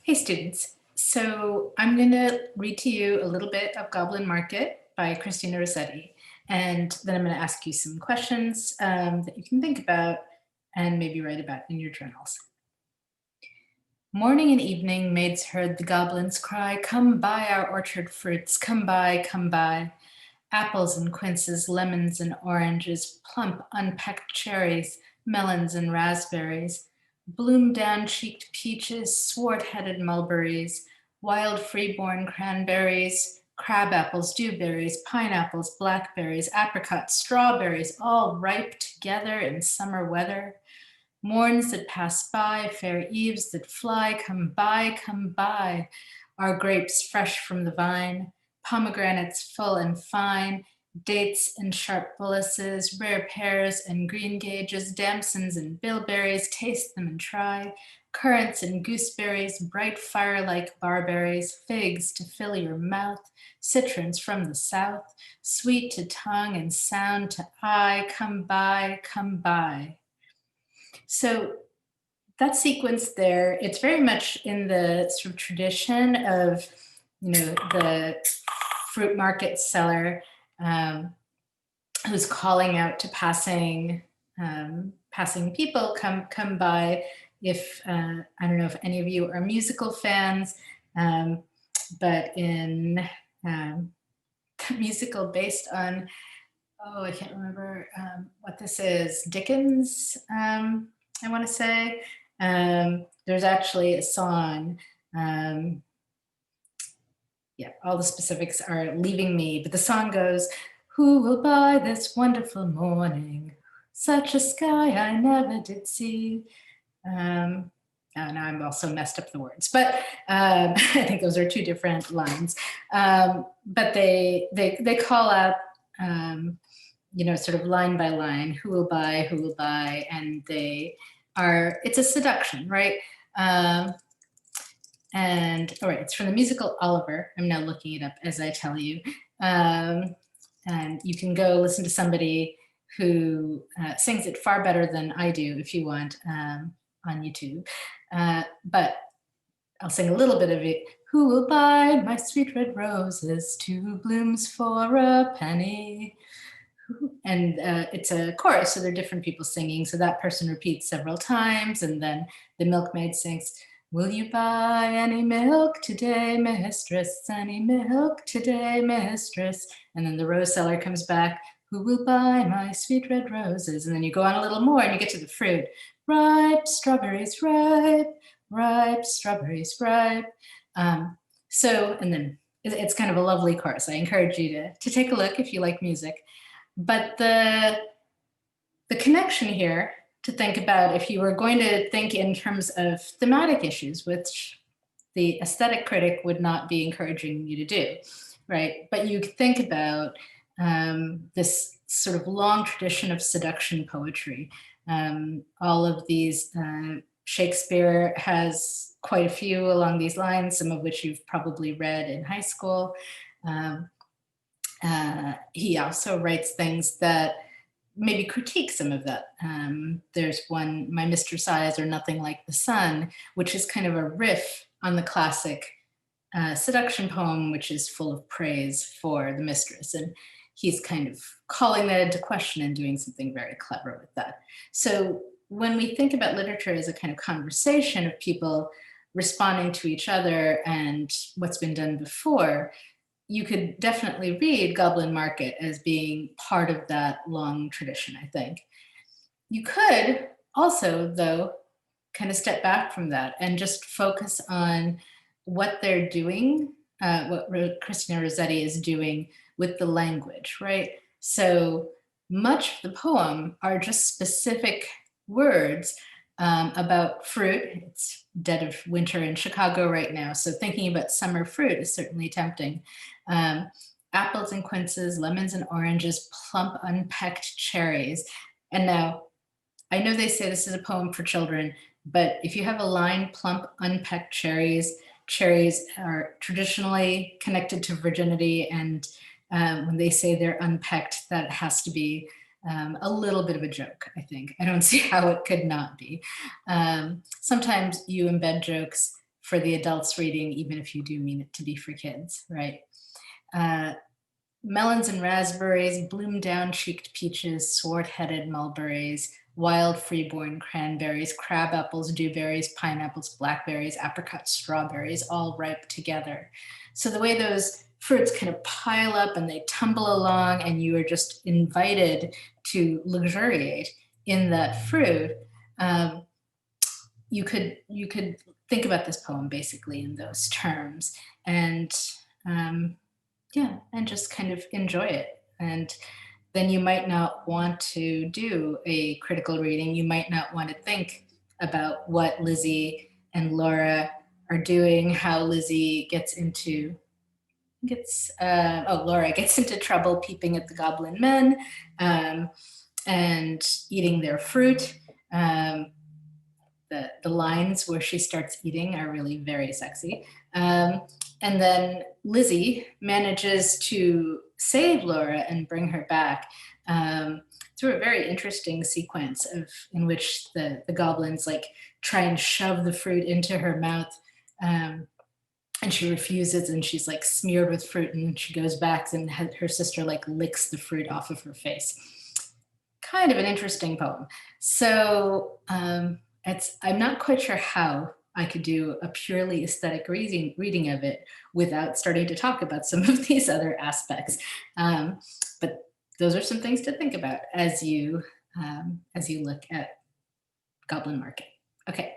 Hey students, so I'm going to read to you a little bit of Goblin Market by Christina Rossetti, and then I'm going to ask you some questions that you can think about and maybe write about in your journals. Morning and evening, maids heard the goblins cry, "Come buy our orchard fruits, come buy, come buy." Apples and quinces, lemons and oranges, plump unpecked cherries, melons and raspberries, bloom down-cheeked peaches, swart-headed mulberries, wild freeborn cranberries, crab apples, dewberries, pineapples, blackberries, apricots, strawberries, all ripe together in summer weather. Morns that pass by, fair eves that fly, come buy, our grapes fresh from the vine, pomegranates full and fine, dates and sharp bullaces, rare pears and greengages, damsons and bilberries, taste them and try, currants and gooseberries, bright fire-like barberries, figs to fill your mouth, citrons from the south, sweet to tongue and sound to eye, come buy, come buy. So that sequence there, it's very much in the sort of tradition of, the fruit market seller who's calling out to passing people, come by. If I don't know if any of you are musical fans, but in the musical based on, oh, I can't remember what this is, Dickens, I want to say. There's actually a song. Yeah, all the specifics are leaving me, but the song goes, "Who will buy this wonderful morning? Such a sky I never did see." Oh, now I'm also messed up the words, but I think those are two different lines. But they call out, sort of line by line, who will buy, and it's a seduction, right? And all right, it's from the musical Oliver. I'm now looking it up as I tell you. And you can go listen to somebody who sings it far better than I do if you want on YouTube. But I'll sing a little bit of it. "Who will buy my sweet red roses, 2 blooms for a penny?" And it's a chorus, so there are different people singing. So that person repeats several times, and then the milkmaid sings, "Will you buy any milk today, mistress? Any milk today, mistress?" And then the rose seller comes back, "Who will buy my sweet red roses?" And then you go on a little more and you get to the fruit. "Ripe strawberries, ripe, ripe strawberries, ripe." And then it's kind of a lovely chorus. I encourage you to take a look if you like music. But the connection here to think about, if you were going to think in terms of thematic issues, which the aesthetic critic would not be encouraging you to do, right? But you think about this sort of long tradition of seduction poetry. All of these, Shakespeare has quite a few along these lines, some of which you've probably read in high school. He also writes things that maybe critique some of that. There's one, "My Mistress' Eyes Are Nothing Like the Sun," which is kind of a riff on the classic seduction poem, which is full of praise for the mistress. And he's kind of calling that into question and doing something very clever with that. So when we think about literature as a kind of conversation of people responding to each other and what's been done before, you could definitely read Goblin Market as being part of that long tradition, I think. You could also, though, kind of step back from that and just focus on what they're doing, what Christina Rossetti is doing with the language, right? So much of the poem are just specific words about fruit. It's dead of winter in Chicago right now, so thinking about summer fruit is certainly tempting. Apples and quinces, lemons and oranges, plump unpecked cherries. And now, I know they say this is a poem for children, but if you have a line, "plump unpecked cherries," cherries are traditionally connected to virginity, and when they say they're unpecked, that has to be a little bit of a joke, I think. I don't see how it could not be. Sometimes you embed jokes for the adults reading, even if you do mean it to be for kids, right? Uh, Melons and raspberries, bloom down-cheeked peaches, sword-headed mulberries, wild freeborn cranberries, crab apples, dewberries, pineapples, blackberries, apricots, strawberries, all ripe together. So the way those fruits kind of pile up and they tumble along, and you are just invited to luxuriate in that fruit. Um, you could think about this poem basically in those terms, and um, yeah, and just kind of enjoy it. And then you might not want to do a critical reading. You might not want to think about what Lizzie and Laura are doing, how Lizzie Laura gets into trouble peeping at the goblin men, um, and eating their fruit. Um, the lines where she starts eating are really very sexy. And then Lizzie manages to save Laura and bring her back through a very interesting sequence in which the goblins like try and shove the fruit into her mouth. And she refuses, and she's like smeared with fruit, and she goes back and her sister like licks the fruit off of her face. Kind of an interesting poem. So I'm not quite sure how I could do a purely aesthetic reading of it without starting to talk about some of these other aspects. But those are some things to think about as you look at Goblin Market. Okay.